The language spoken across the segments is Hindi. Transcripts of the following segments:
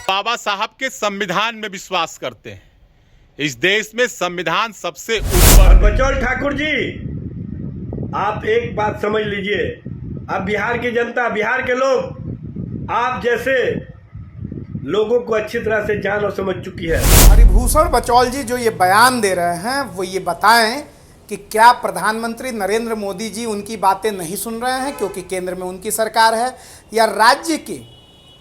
बाबा साहब के संविधान में विश्वास करते हैं। इस देश में संविधान सबसे ऊपर। बचौल ठाकुर जी, आप एक बात समझ लीजिए, अब बिहार की जनता, बिहार के लोग आप जैसे लोगों को अच्छी तरह से जान और समझ चुकी है। हरिभूषण बचौल जी जो ये बयान दे रहे हैं वो ये बताएं कि क्या प्रधानमंत्री नरेंद्र मोदी जी उनकी बातें नहीं सुन रहे हैं क्योंकि केंद्र में उनकी सरकार है, या राज्य की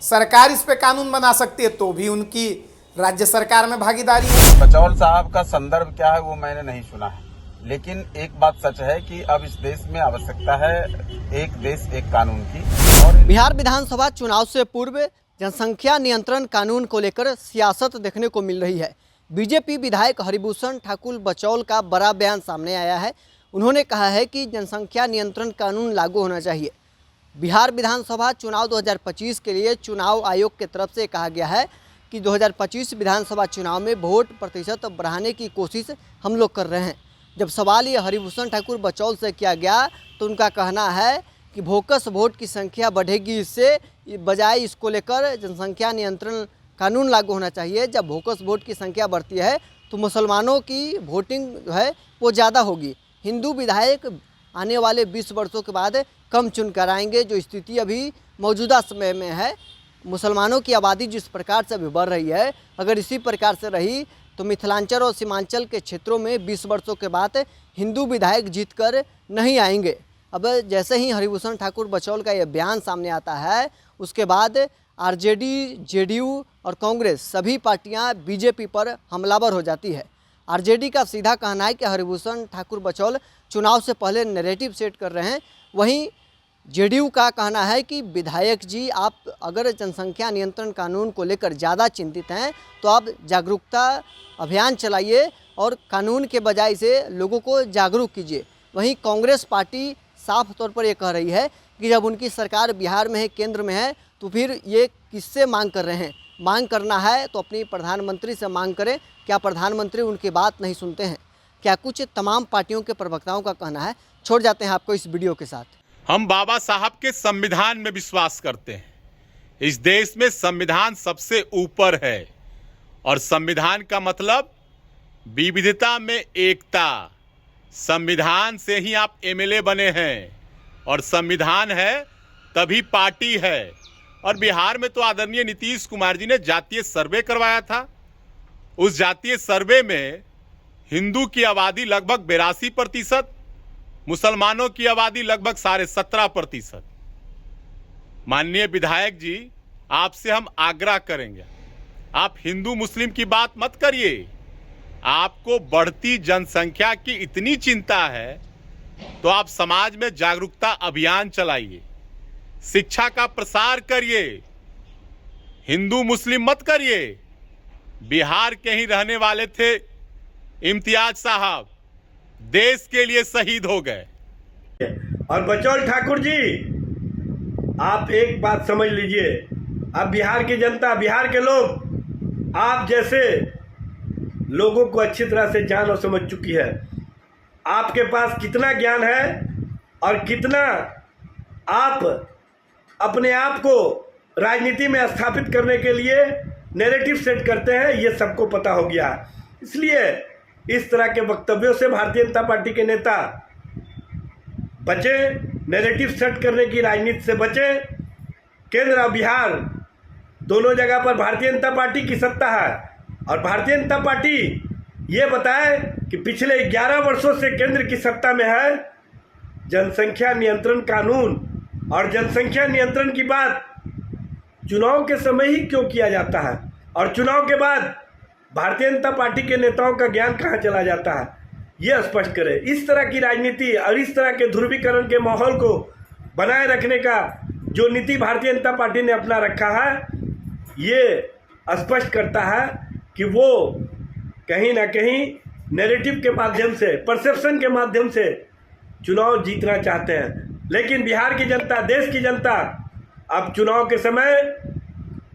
सरकार इस पे कानून बना सकती है तो भी उनकी राज्य सरकार में भागीदारी है। बचौल साहब का संदर्भ क्या है वो मैंने नहीं सुना है, लेकिन एक बात सच है कि अब इस देश में आवश्यकता है एक देश एक कानून की। और बिहार विधानसभा चुनाव से पूर्व जनसंख्या नियंत्रण कानून को लेकर सियासत देखने को मिल रही है। बीजेपी विधायक हरिभूषण ठाकुर बचौल का बड़ा बयान सामने आया है। उन्होंने कहा है कि जनसंख्या नियंत्रण कानून लागू होना चाहिए। बिहार विधानसभा चुनाव 2025 के लिए चुनाव आयोग की तरफ से कहा गया है कि 2025 विधानसभा चुनाव में वोट प्रतिशत बढ़ाने की कोशिश हम लोग कर रहे हैं। जब सवाल ये हरिभूषण ठाकुर बचौल से किया गया तो उनका कहना है कि बोगस वोट की संख्या बढ़ेगी, इससे बजाय इसको लेकर जनसंख्या नियंत्रण कानून लागू होना चाहिए। जब बोगस वोट की संख्या बढ़ती है तो मुसलमानों की वोटिंग जो है वो ज़्यादा होगी। हिंदू विधायक आने वाले 20 वर्षों के बाद कम चुन कर आएंगे। जो स्थिति अभी मौजूदा समय में है, मुसलमानों की आबादी जिस प्रकार से अभी बढ़ रही है, अगर इसी प्रकार से रही तो मिथिलांचल और सीमांचल के क्षेत्रों में 20 वर्षों के बाद हिंदू विधायक जीत कर नहीं आएंगे। अब जैसे ही हरिभूषण ठाकुर बचौल का ये बयान सामने आता है, उसके बाद आरजेडी, जेडीयू और कांग्रेस सभी पार्टियां बीजेपी पर हमलावर हो जाती है। आरजेडी का सीधा कहना है कि हरिभूषण ठाकुर बचौल चुनाव से पहले नैरेटिव सेट कर रहे हैं। वहीं जेडीयू का कहना है कि विधायक जी, आप अगर जनसंख्या नियंत्रण कानून को लेकर ज़्यादा चिंतित हैं तो आप जागरूकता अभियान चलाइए और कानून के बजाय से लोगों को जागरूक कीजिए। वहीं कांग्रेस पार्टी साफ तौर पर ये कह रही है कि जब उनकी सरकार बिहार में है, केंद्र में है, तो फिर ये किससे मांग कर रहे हैं? मांग करना है तो अपनी प्रधानमंत्री से मांग करें। क्या प्रधानमंत्री उनकी बात नहीं सुनते हैं? क्या कुछ तमाम पार्टियों के प्रवक्ताओं का कहना है। छोड़ जाते हैं आपको इस वीडियो के साथ। हम बाबा साहब के संविधान में विश्वास करते हैं। इस देश में संविधान सबसे ऊपर है और संविधान का मतलब विविधता में एकता। संविधान से ही आप एमएलए बने हैं और संविधान है तभी पार्टी है। और बिहार में तो आदरणीय नीतीश कुमार जी ने जातीय सर्वे करवाया था। उस जातीय सर्वे में हिंदू की आबादी लगभग 82%, मुसलमानों की आबादी लगभग 17.5%। माननीय विधायक जी, आपसे हम आग्रह करेंगे, आप हिंदू मुस्लिम की बात मत करिए। आपको बढ़ती जनसंख्या की इतनी चिंता है तो आप समाज में जागरूकता अभियान चलाइए, शिक्षा का प्रसार करिए, हिंदू मुस्लिम मत करिए। बिहार के ही रहने वाले थे इम्तियाज साहब, देश के लिए शहीद हो गए। और बचौल ठाकुर जी, आप एक बात समझ लीजिए, अब बिहार की जनता, बिहार के लोग आप जैसे लोगों को अच्छी तरह से जान और समझ चुकी है। आपके पास कितना ज्ञान है और कितना आप अपने आप को राजनीति में स्थापित करने के लिए नैरेटिव सेट करते हैं, ये सबको पता हो गया। इसलिए इस तरह के वक्तव्यों से भारतीय जनता पार्टी के नेता बचें, नैरेटिव सेट करने की राजनीति से बचें। केंद्र और बिहार दोनों जगह पर भारतीय जनता पार्टी की सत्ता है और भारतीय जनता पार्टी ये बताए कि पिछले 11 वर्षों से केंद्र की सत्ता में है। जनसंख्या नियंत्रण कानून और जनसंख्या नियंत्रण की बात चुनाव के समय ही क्यों किया जाता है और चुनाव के बाद भारतीय जनता पार्टी के नेताओं का ज्ञान कहाँ चला जाता है, ये स्पष्ट करे। इस तरह की राजनीति और इस तरह के ध्रुवीकरण के माहौल को बनाए रखने का जो नीति भारतीय जनता पार्टी ने अपना रखा है, ये स्पष्ट करता है कि वो कहीं ना कहीं नैरेटिव के माध्यम से, परसेप्शन के माध्यम से चुनाव जीतना चाहते हैं। लेकिन बिहार की जनता, देश की जनता अब चुनाव के समय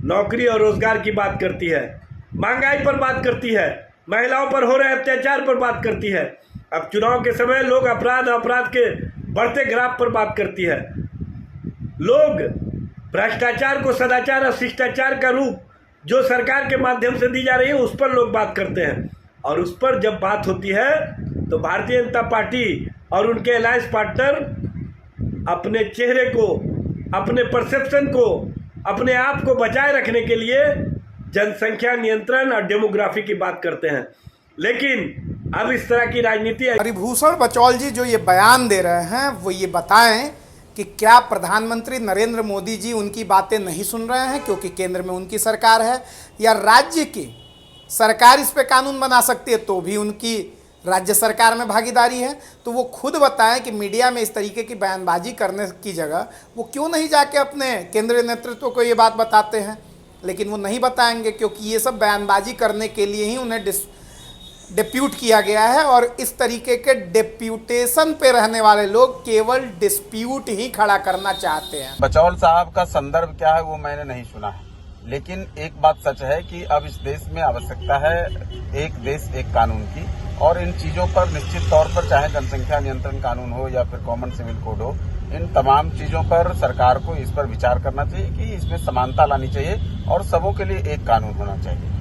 नौकरी और रोजगार की बात करती है, महंगाई पर बात करती है, महिलाओं पर हो रहे अत्याचार पर बात करती है। अब चुनाव के समय लोग अपराध के बढ़ते ग्राफ पर बात करती है। लोग भ्रष्टाचार को सदाचार और शिष्टाचार का रूप जो सरकार के माध्यम से दी जा रही है उस पर लोग बात करते हैं, और उस पर जब बात होती है तो भारतीय जनता पार्टी और उनके अलायंस पार्टनर अपने चेहरे को, अपने परसेप्शन को, अपने आप को बचाए रखने के लिए जनसंख्या नियंत्रण और डेमोग्राफी की बात करते हैं। लेकिन अब इस तरह की राजनीति हरिभूषण बचौल जी जो ये बयान दे रहे हैं वो ये बताएं कि क्या प्रधानमंत्री नरेंद्र मोदी जी उनकी बातें नहीं सुन रहे हैं क्योंकि केंद्र में उनकी सरकार है, या राज्य की सरकार इस पे कानून बना सकती है तो भी उनकी राज्य सरकार में भागीदारी है। तो वो खुद बताएं कि मीडिया में इस तरीके की बयानबाजी करने की जगह वो क्यों नहीं जाके अपने केंद्रीय नेतृत्व को ये बात बताते हैं। लेकिन वो नहीं बताएंगे क्योंकि ये सब बयानबाजी करने के लिए ही उन्हें डिप्यूट किया गया है, और इस तरीके के डिप्यूटेशन पे रहने वाले लोग केवल डिस्प्यूट ही खड़ा करना चाहते हैं। बचौल साहब का संदर्भ क्या है वो मैंने नहीं सुना है, लेकिन एक बात सच है कि अब इस देश में आवश्यकता है एक देश एक कानून की, और इन चीजों पर निश्चित तौर पर चाहे जनसंख्या नियंत्रण कानून हो या फिर कॉमन सिविल कोड हो, इन तमाम चीजों पर सरकार को इस पर विचार करना चाहिए कि इसमें समानता लानी चाहिए और सबों के लिए एक कानून होना चाहिए।